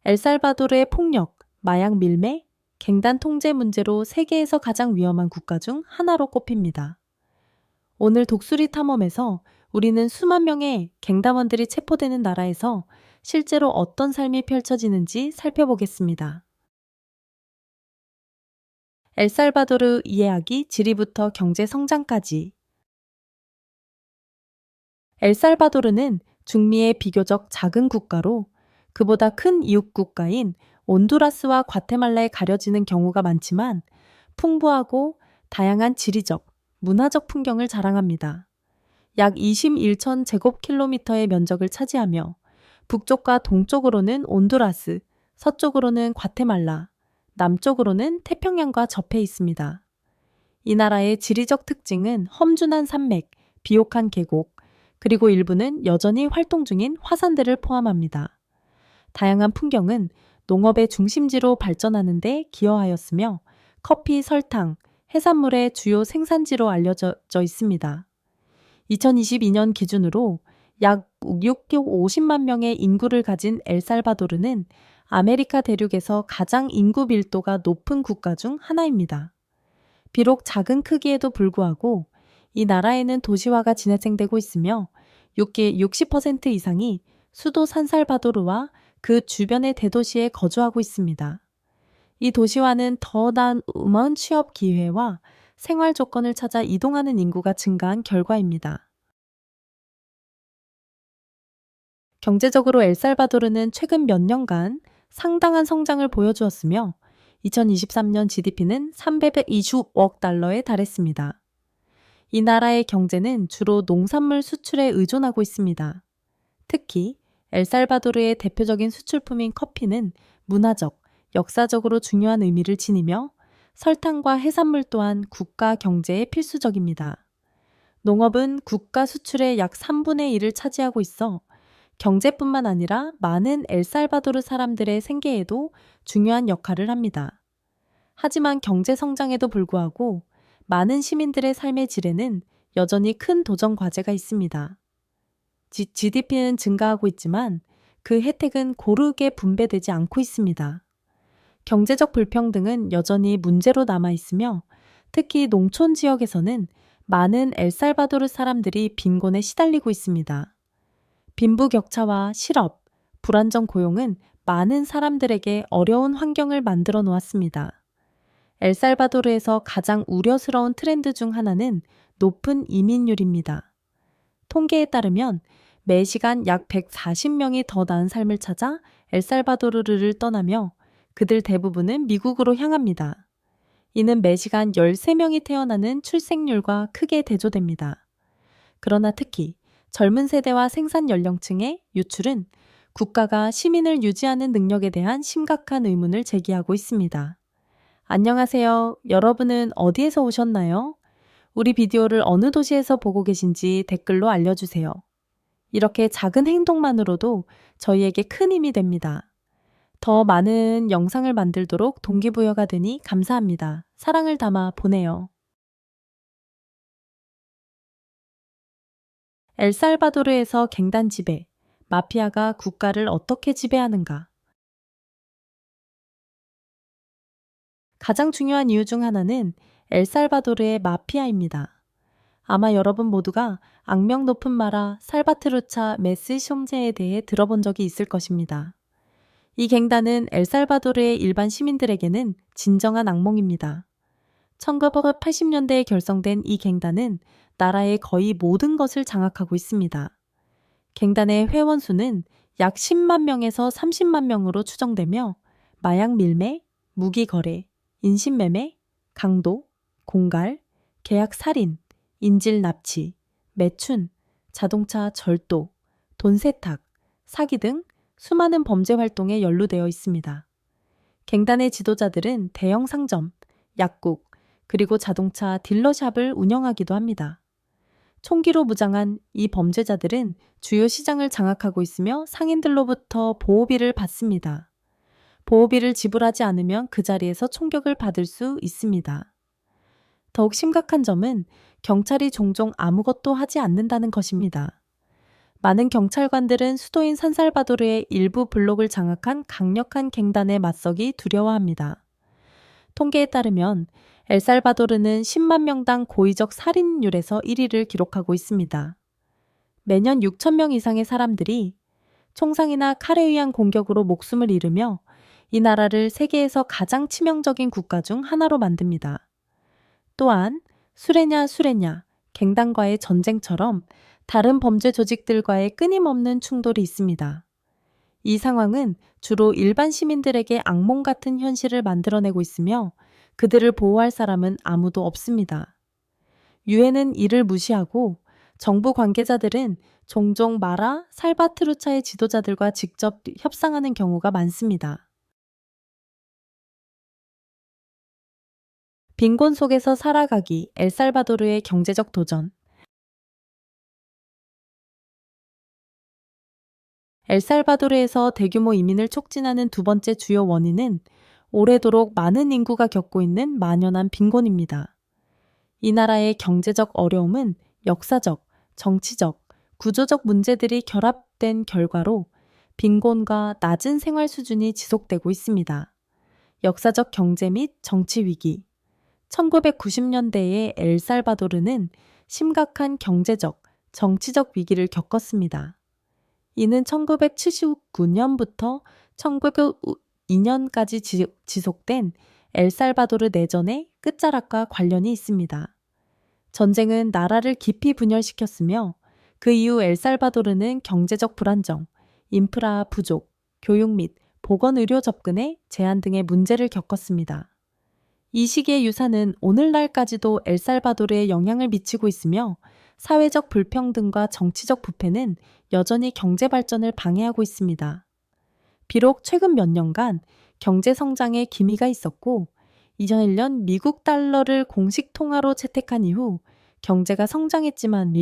엘살바도르의 폭력, 마약 밀매, 갱단 통제 문제로 세계에서 가장 위험한 국가 중 하나로 꼽힙니다. 오늘 독수리 탐험에서 우리는 수만 명의 갱단원들이 체포되는 나라에서 실제로 어떤 삶이 펼쳐지는지 살펴보겠습니다. 엘살바도르 이해하기 지리부터 경제 성장까지. 엘살바도르는 중미의 비교적 작은 국가로 그보다 큰 이웃 국가인 온두라스와 과테말라에 가려지는 경우가 많지만 풍부하고 다양한 지리적, 문화적 풍경을 자랑합니다. 약 21천 제곱킬로미터의 면적을 차지하며 북쪽과 동쪽으로는 온두라스, 서쪽으로는 과테말라, 남쪽으로는 태평양과 접해 있습니다. 이 나라의 지리적 특징은 험준한 산맥, 비옥한 계곡, 그리고 일부는 여전히 활동 중인 화산들을 포함합니다. 다양한 풍경은 농업의 중심지로 발전하는 데 기여하였으며 커피, 설탕, 해산물의 주요 생산지로 알려져 있습니다. 2022년 기준으로 약 650만 명의 인구를 가진 엘살바도르는 아메리카 대륙에서 가장 인구 밀도가 높은 국가 중 하나입니다. 비록 작은 크기에도 불구하고 이 나라에는 도시화가 진행되고 있으며 60% 이상이 수도 산살바도르와 그 주변의 대도시에 거주하고 있습니다. 이 도시화는 더 나은 음원 취업 기회와 생활 조건을 찾아 이동하는 인구가 증가한 결과입니다. 경제적으로 엘살바도르는 최근 몇 년간 상당한 성장을 보여주었으며 2023년 GDP는 320억 달러에 달했습니다. 이 나라의 경제는 주로 농산물 수출에 의존하고 있습니다. 특히 엘살바도르의 대표적인 수출품인 커피는 문화적, 역사적으로 중요한 의미를 지니며 설탕과 해산물 또한 국가 경제에 필수적입니다. 농업은 국가 수출의 약 3분의 1을 차지하고 있어 경제뿐만 아니라 많은 엘살바도르 사람들의 생계에도 중요한 역할을 합니다. 하지만 경제 성장에도 불구하고 많은 시민들의 삶의 질에는 여전히 큰 도전 과제가 있습니다. GDP는 증가하고 있지만 그 혜택은 고르게 분배되지 않고 있습니다. 경제적 불평등은 여전히 문제로 남아 있으며 특히 농촌 지역에서는 많은 엘살바도르 사람들이 빈곤에 시달리고 있습니다. 빈부격차와 실업, 불안정 고용은 많은 사람들에게 어려운 환경을 만들어 놓았습니다. 엘살바도르에서 가장 우려스러운 트렌드 중 하나는 높은 이민율입니다. 통계에 따르면 매 시간 약 140명이 더 나은 삶을 찾아 엘살바도르를 떠나며 그들 대부분은 미국으로 향합니다. 이는 매 시간 13명이 태어나는 출생률과 크게 대조됩니다. 그러나 특히 젊은 세대와 생산 연령층의 유출은 국가가 시민을 유지하는 능력에 대한 심각한 의문을 제기하고 있습니다. 안녕하세요. 여러분은 어디에서 오셨나요? 우리 비디오를 어느 도시에서 보고 계신지 댓글로 알려주세요. 이렇게 작은 행동만으로도 저희에게 큰 힘이 됩니다. 더 많은 영상을 만들도록 동기부여가 되니 감사합니다. 사랑을 담아 보내요. 엘살바도르에서 갱단 지배, 마피아가 국가를 어떻게 지배하는가? 가장 중요한 이유 중 하나는 엘살바도르의 마피아입니다. 아마 여러분 모두가 악명 높은 마라 살바트루차 메스숑제에 대해 들어본 적이 있을 것입니다. 이 갱단은 엘살바도르의 일반 시민들에게는 진정한 악몽입니다. 1980년대에 결성된 이 갱단은 나라의 거의 모든 것을 장악하고 있습니다. 갱단의 회원 수는 약 10만 명에서 30만 명으로 추정되며 마약 밀매, 무기 거래, 인신매매, 강도, 공갈, 계약 살인, 인질 납치, 매춘, 자동차 절도, 돈 세탁, 사기 등 수많은 범죄 활동에 연루되어 있습니다. 갱단의 지도자들은 대형 상점, 약국, 그리고 자동차 딜러샵을 운영하기도 합니다. 총기로 무장한 이 범죄자들은 주요 시장을 장악하고 있으며 상인들로부터 보호비를 받습니다. 보호비를 지불하지 않으면 그 자리에서 총격을 받을 수 있습니다. 더욱 심각한 점은 경찰이 종종 아무것도 하지 않는다는 것입니다. 많은 경찰관들은 수도인 산살바도르의 일부 블록을 장악한 강력한 갱단에 맞서기 두려워합니다. 통계에 따르면 엘살바도르는 10만 명당 고의적 살인율에서 1위를 기록하고 있습니다. 매년 6천 명 이상의 사람들이 총상이나 칼에 의한 공격으로 목숨을 잃으며 이 나라를 세계에서 가장 치명적인 국가 중 하나로 만듭니다. 또한 수레냐, 갱단과의 전쟁처럼 다른 범죄 조직들과의 끊임없는 충돌이 있습니다. 이 상황은 주로 일반 시민들에게 악몽 같은 현실을 만들어내고 있으며 그들을 보호할 사람은 아무도 없습니다. 유엔은 이를 무시하고 정부 관계자들은 종종 마라, 살바트루차의 지도자들과 직접 협상하는 경우가 많습니다. 빈곤 속에서 살아가기, 엘살바도르의 경제적 도전. 엘살바도르에서 대규모 이민을 촉진하는 두 번째 주요 원인은 오래도록 많은 인구가 겪고 있는 만연한 빈곤입니다. 이 나라의 경제적 어려움은 역사적, 정치적, 구조적 문제들이 결합된 결과로 빈곤과 낮은 생활 수준이 지속되고 있습니다. 역사적 경제 및 정치 위기. 1990년대에 엘살바도르는 심각한 경제적, 정치적 위기를 겪었습니다. 이는 1979년부터 1992년까지 지속된 엘살바도르 내전의 끝자락과 관련이 있습니다. 전쟁은 나라를 깊이 분열시켰으며 그 이후 엘살바도르는 경제적 불안정, 인프라 부족, 교육 및 보건의료 접근에 제한 등의 문제를 겪었습니다. 이 시기의 유산은 오늘날까지도 엘살바도르에 영향을 미치고 있으며 사회적 불평등과 정치적 부패는 여전히 경제 발전을 방해하고 있습니다. 비록 최근 몇 년간 경제 성장에 기미가 있었고 2001년 미국 달러를 공식 통화로 채택한 이후 경제가 성장했지만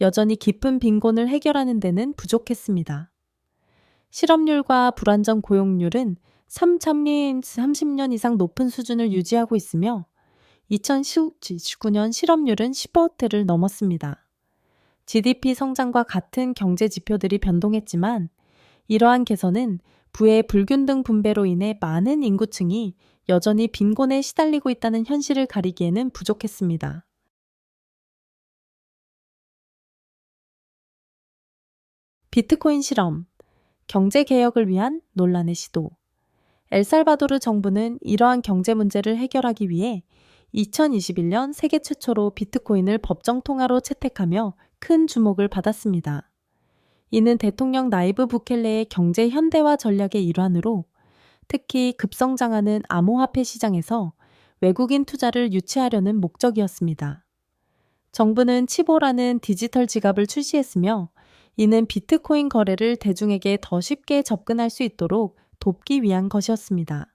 여전히 깊은 빈곤을 해결하는 데는 부족했습니다. 실업률과 불안정 고용률은 30년 이상 높은 수준을 유지하고 있으며 2019년 실업률은 10%를 넘었습니다. GDP 성장과 같은 경제 지표들이 변동했지만 이러한 개선은 부의 불균등 분배로 인해 많은 인구층이 여전히 빈곤에 시달리고 있다는 현실을 가리기에는 부족했습니다. 비트코인 실험, 경제 개혁을 위한 논란의 시도. 엘살바도르 정부는 이러한 경제 문제를 해결하기 위해 2021년 세계 최초로 비트코인을 법정 통화로 채택하며 큰 주목을 받았습니다. 이는 대통령 나이브 부켈레의 경제 현대화 전략의 일환으로 특히 급성장하는 암호화폐 시장에서 외국인 투자를 유치하려는 목적이었습니다. 정부는 치보라는 디지털 지갑을 출시했으며 이는 비트코인 거래를 대중에게 더 쉽게 접근할 수 있도록 돕기 위한 것이었습니다.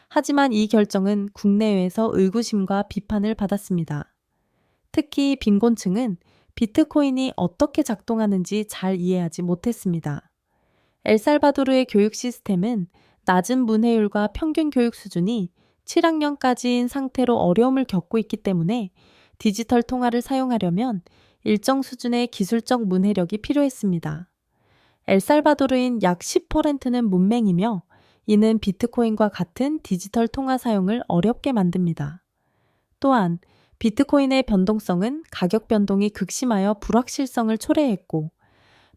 하지만 이 결정은 국내외에서 의구심과 비판을 받았습니다. 특히 빈곤층은 비트코인이 어떻게 작동하는지 잘 이해하지 못했습니다. 엘살바도르의 교육 시스템은 낮은 문해율과 평균 교육 수준이 7학년까지인 상태로 어려움을 겪고 있기 때문에 디지털 통화를 사용하려면 일정 수준의 기술적 문해력이 필요했습니다. 엘살바도르인 약 10%는 문맹이며 이는 비트코인과 같은 디지털 통화 사용을 어렵게 만듭니다. 또한 비트코인의 변동성은 가격 변동이 극심하여 불확실성을 초래했고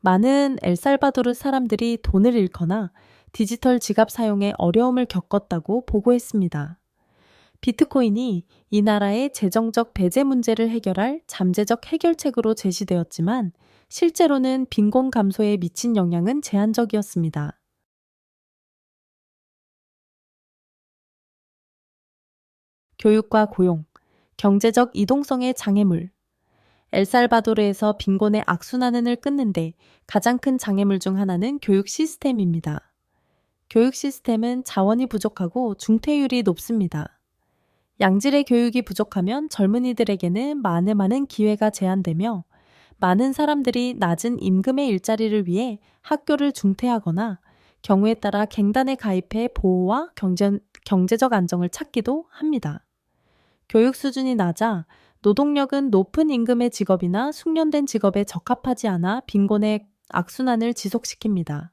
많은 엘살바도르 사람들이 돈을 잃거나 디지털 지갑 사용에 어려움을 겪었다고 보고했습니다. 비트코인이 이 나라의 재정적 배제 문제를 해결할 잠재적 해결책으로 제시되었지만 실제로는 빈곤 감소에 미친 영향은 제한적이었습니다. 교육과 고용, 경제적 이동성의 장애물. 엘살바도르에서 빈곤의 악순환을 끊는데 가장 큰 장애물 중 하나는 교육 시스템입니다. 교육 시스템은 자원이 부족하고 중퇴율이 높습니다. 양질의 교육이 부족하면 젊은이들에게는 많은 기회가 제한되며 많은 사람들이 낮은 임금의 일자리를 위해 학교를 중퇴하거나 경우에 따라 갱단에 가입해 보호와 경제적 안정을 찾기도 합니다. 교육 수준이 낮아 노동력은 높은 임금의 직업이나 숙련된 직업에 적합하지 않아 빈곤의 악순환을 지속시킵니다.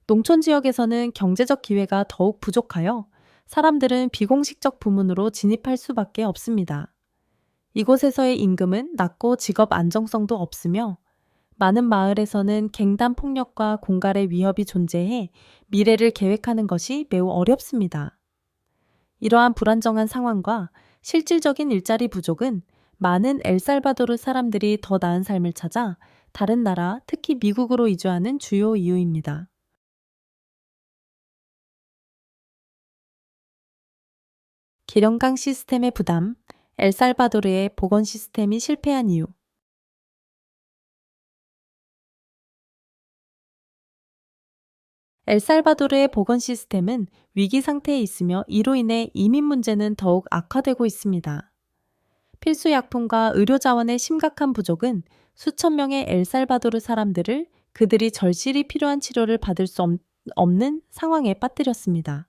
농촌 지역에서는 경제적 기회가 더욱 부족하여 사람들은 비공식적 부문으로 진입할 수밖에 없습니다. 이곳에서의 임금은 낮고 직업 안정성도 없으며 많은 마을에서는 갱단 폭력과 공갈의 위협이 존재해 미래를 계획하는 것이 매우 어렵습니다. 이러한 불안정한 상황과 실질적인 일자리 부족은 많은 엘살바도르 사람들이 더 나은 삶을 찾아 다른 나라, 특히 미국으로 이주하는 주요 이유입니다. 계령강 시스템의 부담, 엘살바도르의 보건 시스템이 실패한 이유. 엘살바도르의 보건 시스템은 위기 상태에 있으며 이로 인해 이민 문제는 더욱 악화되고 있습니다. 필수 약품과 의료 자원의 심각한 부족은 수천 명의 엘살바도르 사람들을 그들이 절실히 필요한 치료를 받을 수 없는 상황에 빠뜨렸습니다.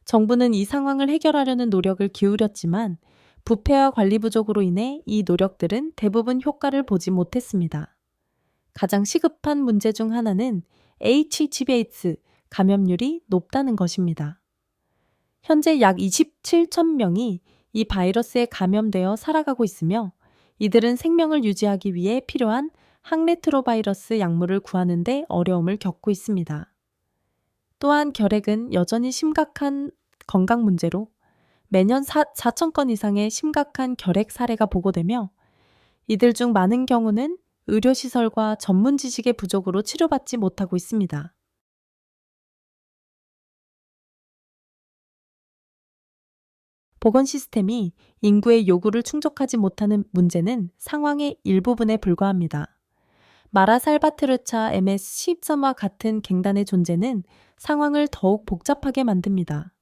정부는 이 상황을 해결하려는 노력을 기울였지만 부패와 관리 부족으로 인해 이 노력들은 대부분 효과를 보지 못했습니다. 가장 시급한 문제 중 하나는 HHV/AIDS 감염률이 높다는 것입니다. 현재 약 27천 명이 이 바이러스에 감염되어 살아가고 있으며 이들은 생명을 유지하기 위해 필요한 항레트로바이러스 약물을 구하는 데 어려움을 겪고 있습니다. 또한 결핵은 여전히 심각한 건강 문제로 매년 4천 건 이상의 심각한 결핵 사례가 보고되며 이들 중 많은 경우는 의료시설과 전문 지식의 부족으로 치료받지 못하고 있습니다. 보건 시스템이 인구의 요구를 충족하지 못하는 문제는 상황의 일부분에 불과합니다. 마라살바트르차 MS-13와 같은 갱단의 존재는 상황을 더욱 복잡하게 만듭니다.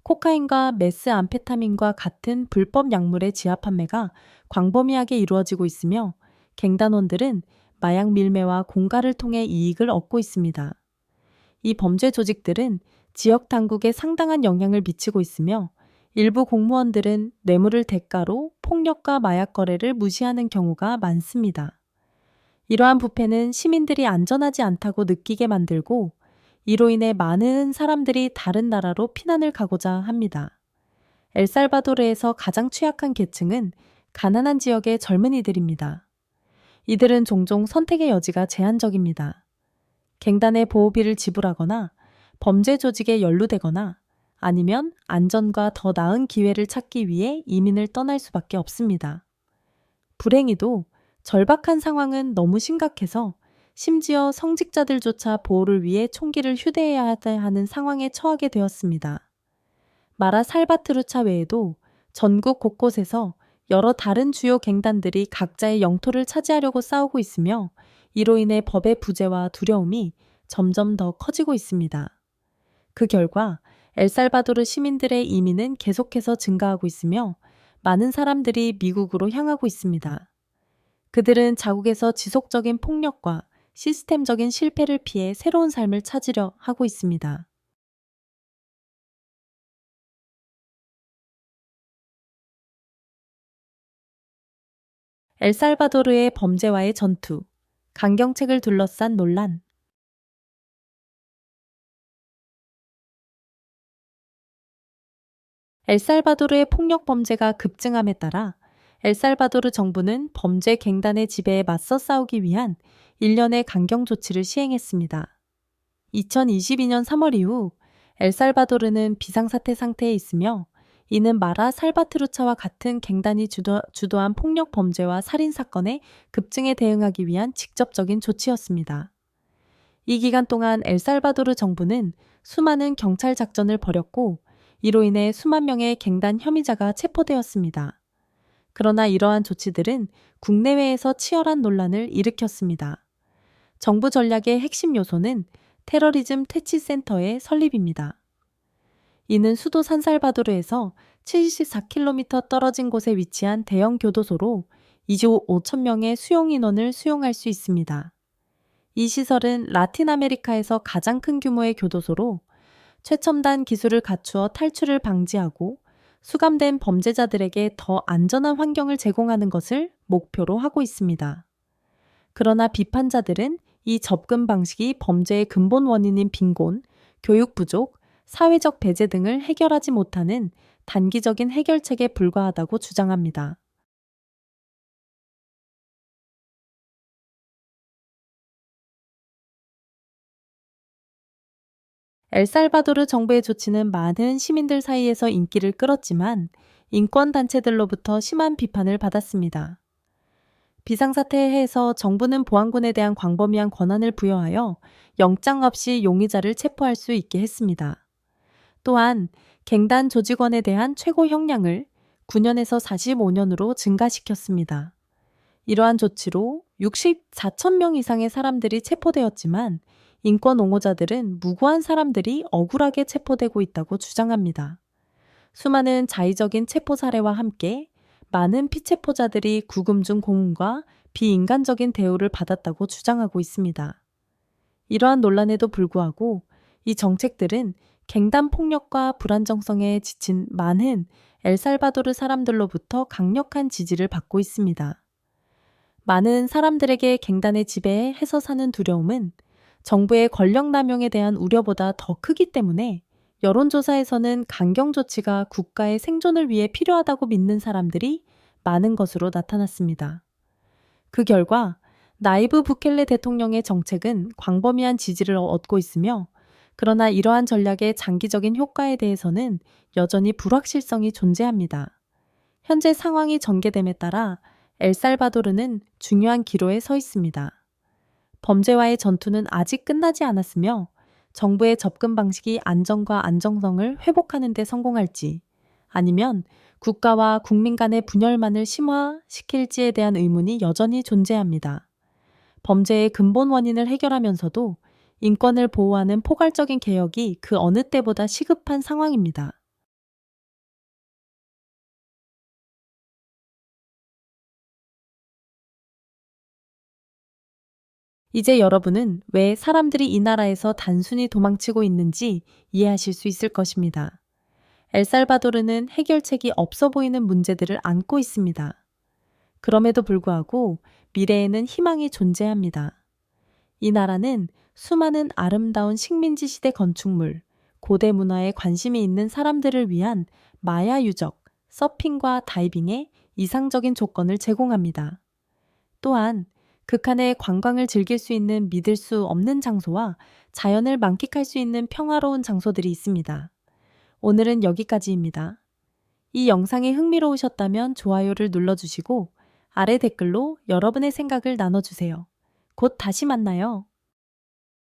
코카인과 메스암페타민과 같은 불법 약물의 지하 판매가 광범위하게 이루어지고 있으며 갱단원들은 마약 밀매와 공갈을 통해 이익을 얻고 있습니다. 이 범죄 조직들은 지역 당국에 상당한 영향을 미치고 있으며 일부 공무원들은 뇌물을 대가로 폭력과 마약 거래를 무시하는 경우가 많습니다. 이러한 부패는 시민들이 안전하지 않다고 느끼게 만들고 이로 인해 많은 사람들이 다른 나라로 피난을 가고자 합니다. 엘살바도르에서 가장 취약한 계층은 가난한 지역의 젊은이들입니다. 이들은 종종 선택의 여지가 제한적입니다. 갱단의 보호비를 지불하거나 범죄 조직에 연루되거나 아니면 안전과 더 나은 기회를 찾기 위해 이민을 떠날 수밖에 없습니다. 불행히도 절박한 상황은 너무 심각해서 심지어 성직자들조차 보호를 위해 총기를 휴대해야 하는 상황에 처하게 되었습니다. 마라 살바트루차 외에도 전국 곳곳에서 여러 다른 주요 갱단들이 각자의 영토를 차지하려고 싸우고 있으며 이로 인해 법의 부재와 두려움이 점점 더 커지고 있습니다. 그 결과 엘살바도르 시민들의 이민은 계속해서 증가하고 있으며 많은 사람들이 미국으로 향하고 있습니다. 그들은 자국에서 지속적인 폭력과 시스템적인 실패를 피해 새로운 삶을 찾으려 하고 있습니다. 엘살바도르의 범죄와의 전투, 강경책을 둘러싼 논란. 엘살바도르의 폭력 범죄가 급증함에 따라 엘살바도르 정부는 범죄 갱단의 지배에 맞서 싸우기 위한 일련의 강경 조치를 시행했습니다. 2022년 3월 이후 엘살바도르는 비상사태 상태에 있으며 이는 마라 살바트루차와 같은 갱단이 주도한 폭력 범죄와 살인 사건의 급증에 대응하기 위한 직접적인 조치였습니다. 이 기간 동안 엘살바도르 정부는 수많은 경찰 작전을 벌였고 이로 인해 수만 명의 갱단 혐의자가 체포되었습니다. 그러나 이러한 조치들은 국내외에서 치열한 논란을 일으켰습니다. 정부 전략의 핵심 요소는 테러리즘 퇴치센터의 설립입니다. 이는 수도 산살바도르에서 74km 떨어진 곳에 위치한 대형 교도소로 2조 5천 명의 수용 인원을 수용할 수 있습니다. 이 시설은 라틴 아메리카에서 가장 큰 규모의 교도소로 최첨단 기술을 갖추어 탈출을 방지하고 수감된 범죄자들에게 더 안전한 환경을 제공하는 것을 목표로 하고 있습니다. 그러나 비판자들은 이 접근 방식이 범죄의 근본 원인인 빈곤, 교육 부족, 사회적 배제 등을 해결하지 못하는 단기적인 해결책에 불과하다고 주장합니다. 엘살바도르 정부의 조치는 많은 시민들 사이에서 인기를 끌었지만 인권단체들로부터 심한 비판을 받았습니다. 비상사태에서 정부는 보안군에 대한 광범위한 권한을 부여하여 영장 없이 용의자를 체포할 수 있게 했습니다. 또한 갱단 조직원에 대한 최고 형량을 9년에서 45년으로 증가시켰습니다. 이러한 조치로 64천 명 이상의 사람들이 체포되었지만 인권 옹호자들은 무고한 사람들이 억울하게 체포되고 있다고 주장합니다. 수많은 자의적인 체포 사례와 함께 많은 피체포자들이 구금 중 고문과 비인간적인 대우를 받았다고 주장하고 있습니다. 이러한 논란에도 불구하고 이 정책들은 갱단 폭력과 불안정성에 지친 많은 엘살바도르 사람들로부터 강력한 지지를 받고 있습니다. 많은 사람들에게 갱단의 지배에 해서 사는 두려움은 정부의 권력 남용에 대한 우려보다 더 크기 때문에 여론조사에서는 강경 조치가 국가의 생존을 위해 필요하다고 믿는 사람들이 많은 것으로 나타났습니다. 그 결과 나이브 부켈레 대통령의 정책은 광범위한 지지를 얻고 있으며 그러나 이러한 전략의 장기적인 효과에 대해서는 여전히 불확실성이 존재합니다. 현재 상황이 전개됨에 따라 엘살바도르는 중요한 기로에 서 있습니다. 범죄와의 전투는 아직 끝나지 않았으며 정부의 접근 방식이 안전과 안정성을 회복하는 데 성공할지 아니면 국가와 국민 간의 분열만을 심화시킬지에 대한 의문이 여전히 존재합니다. 범죄의 근본 원인을 해결하면서도 인권을 보호하는 포괄적인 개혁이 그 어느 때보다 시급한 상황입니다. 이제 여러분은 왜 사람들이 이 나라에서 단순히 도망치고 있는지 이해하실 수 있을 것입니다. 엘살바도르는 해결책이 없어 보이는 문제들을 안고 있습니다. 그럼에도 불구하고 미래에는 희망이 존재합니다. 이 나라는 수많은 아름다운 식민지 시대 건축물, 고대 문화에 관심이 있는 사람들을 위한 마야 유적, 서핑과 다이빙의 이상적인 조건을 제공합니다. 또한 극한의 관광을 즐길 수 있는 믿을 수 없는 장소와 자연을 만끽할 수 있는 평화로운 장소들이 있습니다. 오늘은 여기까지입니다. 이 영상이 흥미로우셨다면 좋아요를 눌러주시고 아래 댓글로 여러분의 생각을 나눠주세요. 곧 다시 만나요.